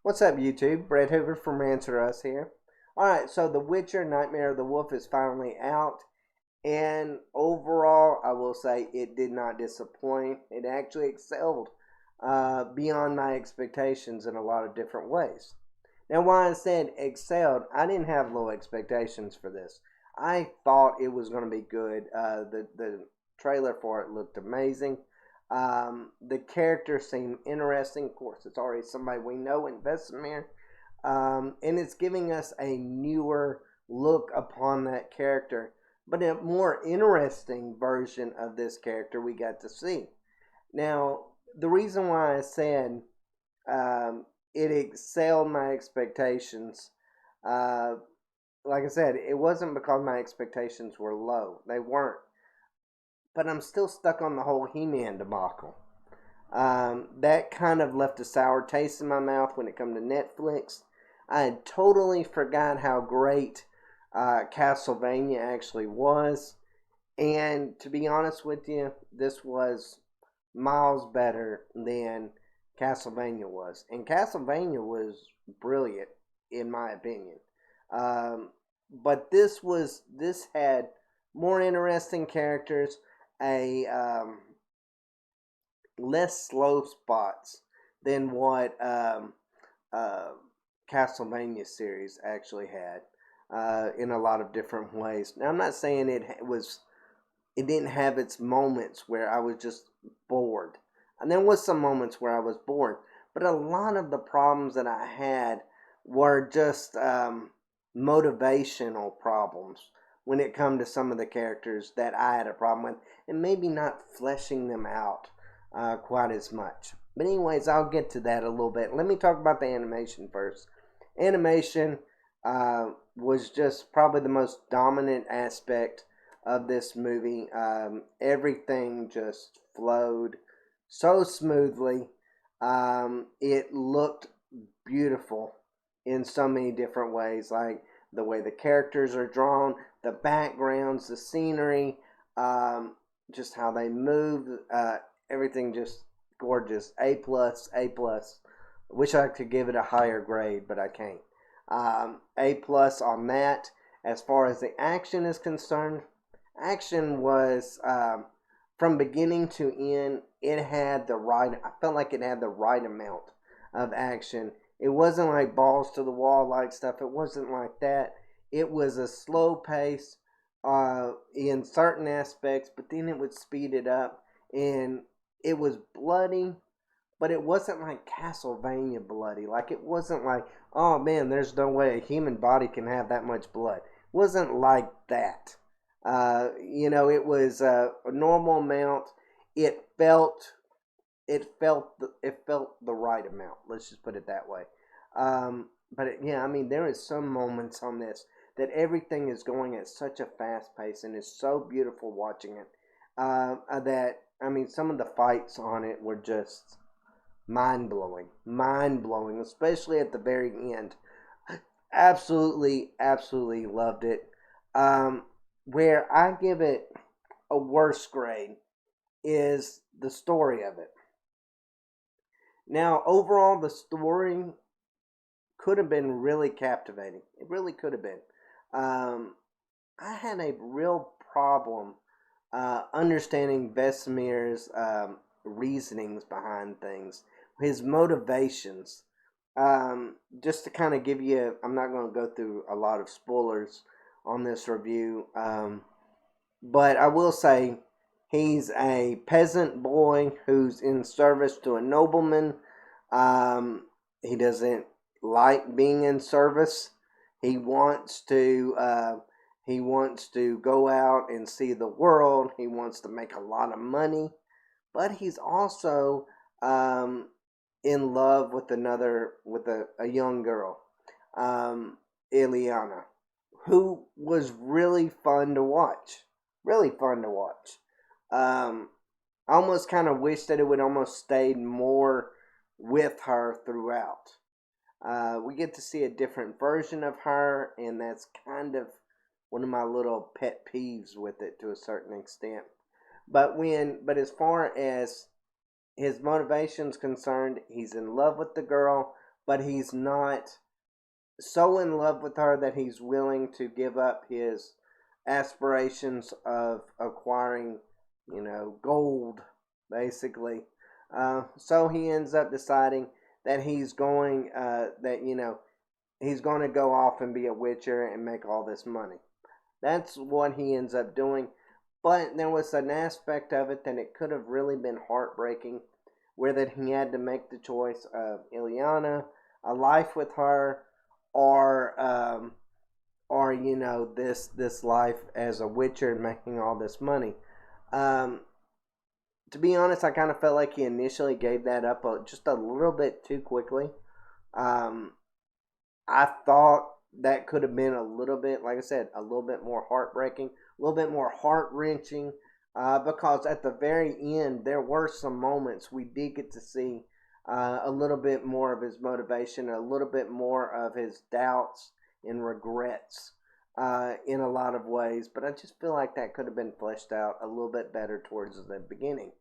What's up, YouTube? Brett Hoover from Rants here. Alright, so The Witcher Nightmare of the Wolf is finally out, and overall, I will say it did not disappoint. It actually excelled beyond my expectations in a lot of different ways. Now, why I said excelled, I didn't have low expectations for this. I thought it was going to be good. The trailer for it looked amazing. The character seemed interesting. Of course, it's already somebody we know in Vesemir. And it's giving us a newer look upon that character, but a more interesting version of this character we got to see. Now, the reason why I said it excelled my expectations, like I said, it wasn't because my expectations were low. They weren't. But I'm still stuck on the whole He-Man debacle. That kind of left a sour taste in my mouth when it came to Netflix. I had totally forgot how great Castlevania actually was. And to be honest with you, this was miles better than Castlevania was. And Castlevania was brilliant, in my opinion. But this had more interesting characters, less slow spots than what Castlevania series actually had in a lot of different ways. Now, I'm not saying it didn't have its moments where I was just bored, and there was some moments where I was bored, but a lot of the problems that I had were just motivational problems when it come to some of the characters that I had a problem with, and maybe not fleshing them out quite as much. But anyways, I'll get to that a little bit. Let me talk about the animation first. Animation was just probably the most dominant aspect of this movie. Everything just flowed so smoothly. It looked beautiful in so many different ways, like the way the characters are drawn, the backgrounds, the scenery, just how they move, everything just gorgeous. A plus, A plus. Wish I could give it a higher grade, but I can't. A plus on that. As far as the action is concerned, action was from beginning to end. It had the right. I felt like it had the right amount of action. It wasn't like balls to the wall like stuff. It wasn't like that. It was a slow pace in certain aspects, but then it would speed it up, and it was bloody, but it wasn't like Castlevania bloody. Like, it wasn't like, oh man, there's no way a human body can have that much blood. It wasn't like that. It was a normal amount. It felt the right amount. Let's just put it that way. There is some moments on this that everything is going at such a fast pace, and it's so beautiful watching it. Some of the fights on it were just mind blowing, especially at the very end. Absolutely loved it. Where I give it a worse grade is the story of it. Now, overall, the story could have been really captivating. It really could have been. I had a real problem understanding Vesemir's reasonings behind things, his motivations. Just to kind of give you, I'm not going to go through a lot of spoilers on this review, but I will say he's a peasant boy who's in service to a nobleman. He doesn't like being in service. He wants to go out and see the world. He wants to make a lot of money, but he's also in love with a young girl, Eliana, who was really fun to watch. Really fun to watch. I almost kind of wish that it would almost stayed more with her throughout. We get to see a different version of her, and that's kind of one of my little pet peeves with it to a certain extent. But as far as his motivation's concerned, he's in love with the girl, but he's not so in love with her that he's willing to give up his aspirations of acquiring, gold, basically. So he ends up deciding that he's going to go off and be a witcher and make all this money. That's what he ends up doing. But there was an aspect of it that it could have really been heartbreaking, where that he had to make the choice of Eliana, a life with her, or this life as a witcher and making all this money. To be honest, I kind of felt like he initially gave that up just a little bit too quickly. I thought that could have been a little bit, like I said, a little bit more heartbreaking, a little bit more heart wrenching, because at the very end there were some moments we did get to see a little bit more of his motivation, a little bit more of his doubts and regrets in a lot of ways. But I just feel like that could have been fleshed out a little bit better towards the beginning.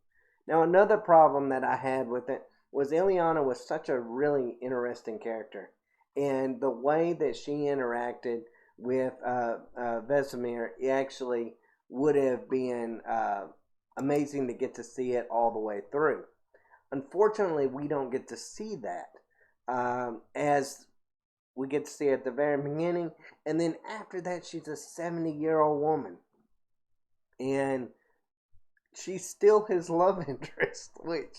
Now, another problem that I had with it was Eliana was such a really interesting character. And the way that she interacted with Vesemir actually would have been amazing to get to see it all the way through. Unfortunately, we don't get to see that, as we get to see at the very beginning. And then after that, she's a 70-year-old woman. And she's still his love interest, which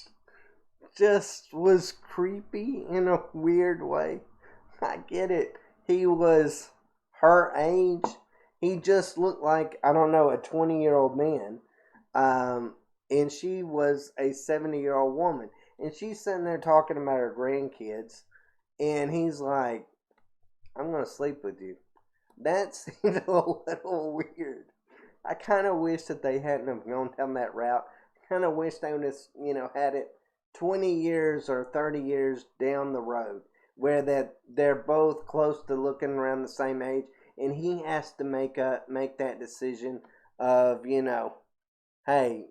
just was creepy in a weird way. I get it. He was her age. He just looked like, I don't know, a 20-year-old man. And she was a 70-year-old woman. And she's sitting there talking about her grandkids. And he's like, I'm going to sleep with you. That seemed a little weird. I kind of wish that they hadn't have gone down that route. I kind of wish they would have, had it 20 years or 30 years down the road, where that they're both close to looking around the same age, and he has to make that decision of, hey,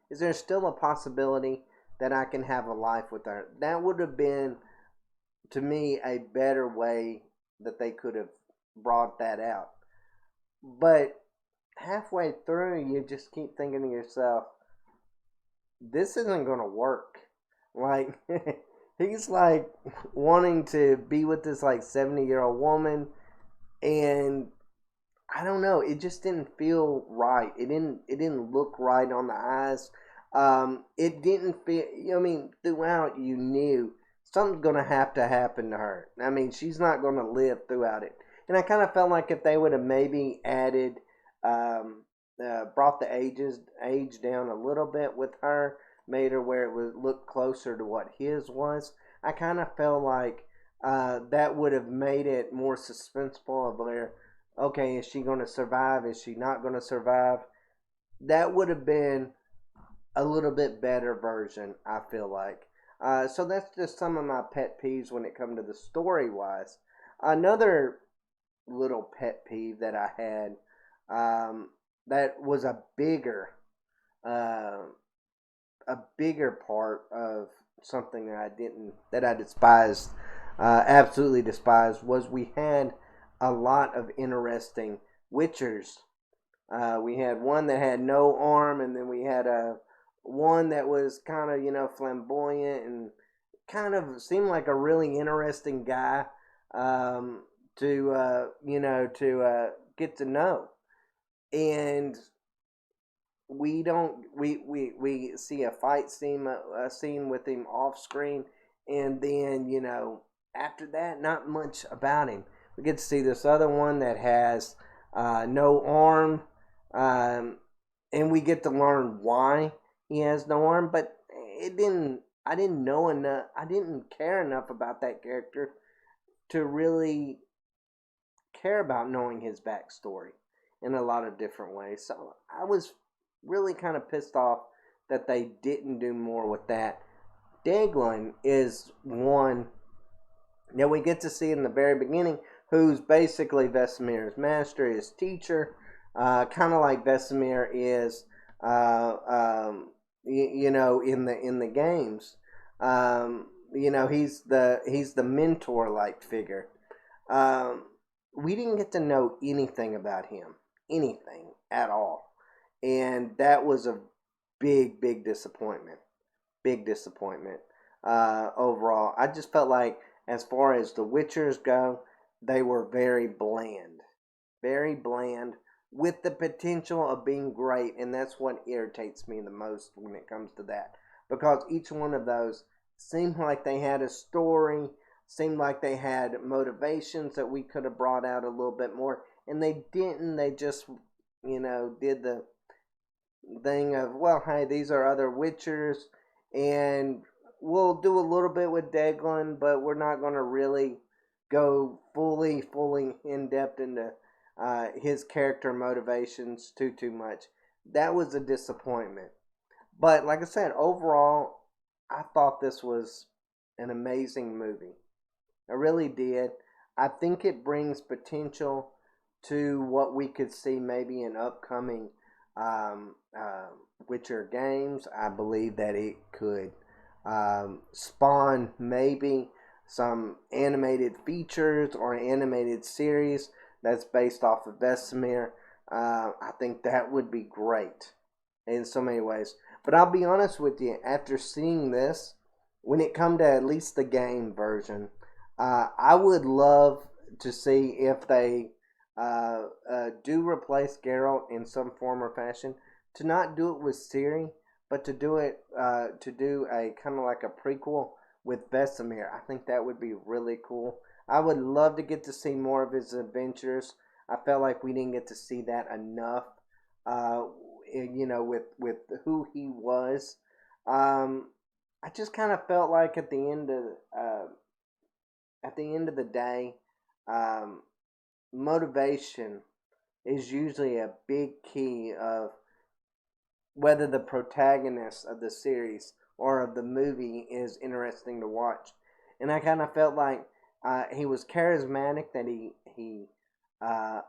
is there still a possibility that I can have a life with her? That would have been, to me, a better way that they could have brought that out. But halfway through, you just keep thinking to yourself, this isn't going to work. Like, he's like wanting to be with this like 70-year-old woman, and I don't know, it just didn't feel right. It didn't look right on the eyes. It didn't feel, throughout you knew something's going to have to happen to her. I mean, she's not going to live throughout it. And I kind of felt like if they would have maybe added, brought the age down a little bit with her, made her where it would look closer to what his was, I kind of felt like that would have made it more suspenseful of where, okay, is she going to survive? Is she not going to survive? That would have been a little bit better version, I feel like. So that's just some of my pet peeves when it comes to the story-wise. Another little pet peeve that I had, that was a bigger part of something that I despised, absolutely despised, was we had a lot of interesting witchers. We had one that had no arm, and then we had one that was kind of, flamboyant and kind of seemed like a really interesting guy to get to know. And we see a fight scene, a scene with him off screen, and then after that, not much about him. We get to see this other one that has no arm, and we get to learn why he has no arm. But I didn't know enough. I didn't care enough about that character to really care about knowing his backstory in a lot of different ways. So I was really kind of pissed off that they didn't do more with that. Daglin is one that we get to see in the very beginning, who's basically Vesemir's master, his teacher, kind of like Vesemir is, in the games. He's the mentor like figure. Um, we didn't get to know anything about him, anything at all, and that was a big disappointment. Big disappointment overall. I just felt like, as far as the Witchers go, they were very bland, with the potential of being great, and that's what irritates me the most when it comes to that, because each one of those seemed like they had a story, seemed like they had motivations that we could have brought out a little bit more, and they didn't. They just, did the thing of, well, hey, these are other Witchers, and we'll do a little bit with Deglin, but we're not going to really go fully in depth into his character motivations too much. That was a disappointment. But like I said, overall, I thought this was an amazing movie. I really did. I think it brings potential to what we could see maybe in upcoming um, uh, Witcher games. I believe that it could spawn maybe some animated features or animated series that's based off of Vesemir. I think that would be great in so many ways. But I'll be honest with you, after seeing this, when it come to at least the game version, I would love to see if they do replace Geralt in some form or fashion. To not do it with Ciri, but to do a kind of like a prequel with Vesemir. I think that would be really cool. I would love to get to see more of his adventures. I felt like we didn't get to see that enough. Uh, with who he was. Um, I just kind of felt like uh, at the end of the day, um, motivation is usually a big key of whether the protagonist of the series or of the movie is interesting to watch. And I kind of felt like he was charismatic, that he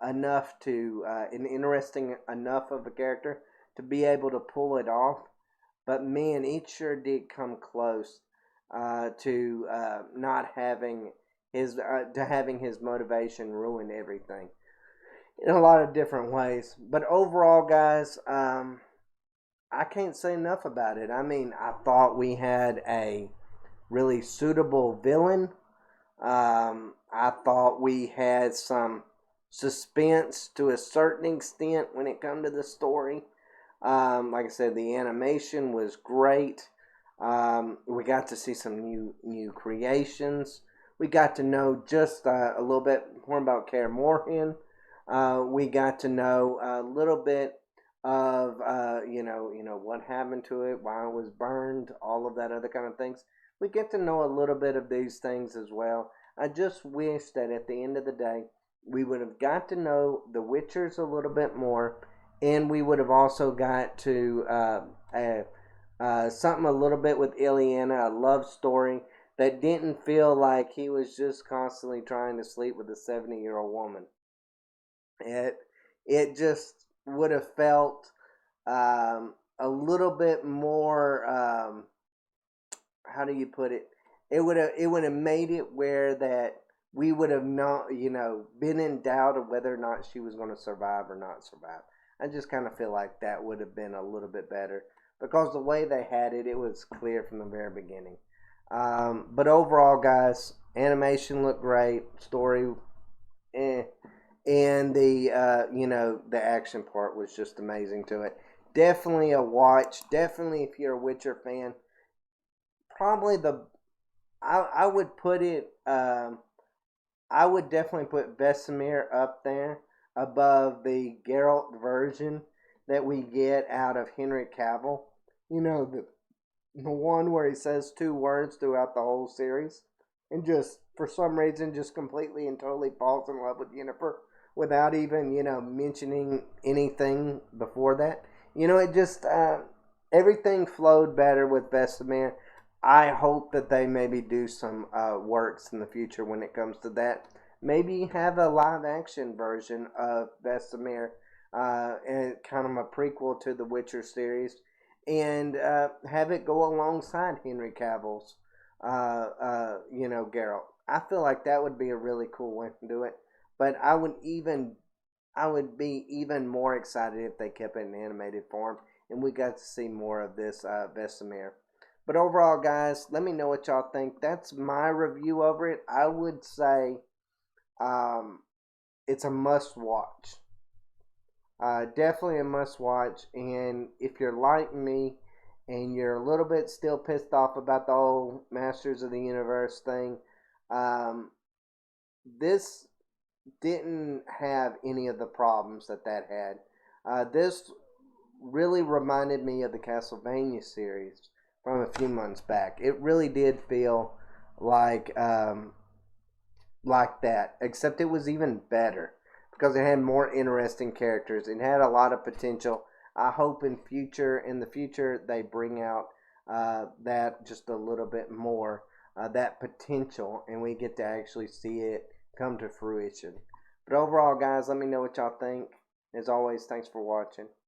enough to an interesting enough of a character to be able to pull it off. But man, it sure did come close to not having his motivation ruin everything in a lot of different ways. But overall, guys, I can't say enough about it. I mean, I thought we had a really suitable villain. I thought we had some suspense to a certain extent when it come to the story. Like I said, the animation was great. We got to see some new creations. We got to know just a little bit more about Kaer Morhen. We got to know a little bit of what happened to it, why it was burned, all of that other kind of things. We get to know a little bit of these things as well. I just wish that at the end of the day, we would have got to know the Witchers a little bit more, and we would have also got to something a little bit with Eliana, a love story that didn't feel like he was just constantly trying to sleep with a 70-year-old woman. It it just would have felt a little bit more. How do you put it? It would have made it where that we would have not been in doubt of whether or not she was going to survive or not survive. I just kind of feel like that would have been a little bit better, because the way they had it, it was clear from the very beginning. But overall, guys, animation looked great, story, eh, and the action part was just amazing to it. Definitely a watch. Definitely, if you're a Witcher fan, probably I would put it. I would definitely put Vesemir up there above the Geralt version that we get out of Henry Cavill. The one where he says two words throughout the whole series, and just for some reason just completely and totally falls in love with Yennefer without even mentioning anything before that. It just everything flowed better with Vesemir. I hope that they maybe do some works in the future when it comes to that. Maybe have a live action version of Vesemir, and kind of a prequel to the Witcher series, and have it go alongside Henry Cavill's, Geralt. I feel like that would be a really cool way to do it. But I would be even more excited if they kept it in animated form and we got to see more of this Vesemir. But overall, guys, let me know what y'all think. That's my review over it. I would say um, it's a must watch. Definitely a must watch. And if you're like me and you're a little bit still pissed off about the whole Masters of the Universe thing, um, this didn't have any of the problems that had. This really reminded me of the Castlevania series from a few months back. It really did feel like like that, except it was even better because it had more interesting characters. It had a lot of potential. I hope in the future they bring out that just a little bit more, that potential, and we get to actually see it come to fruition. But overall, guys, let me know what y'all think. As always, thanks for watching.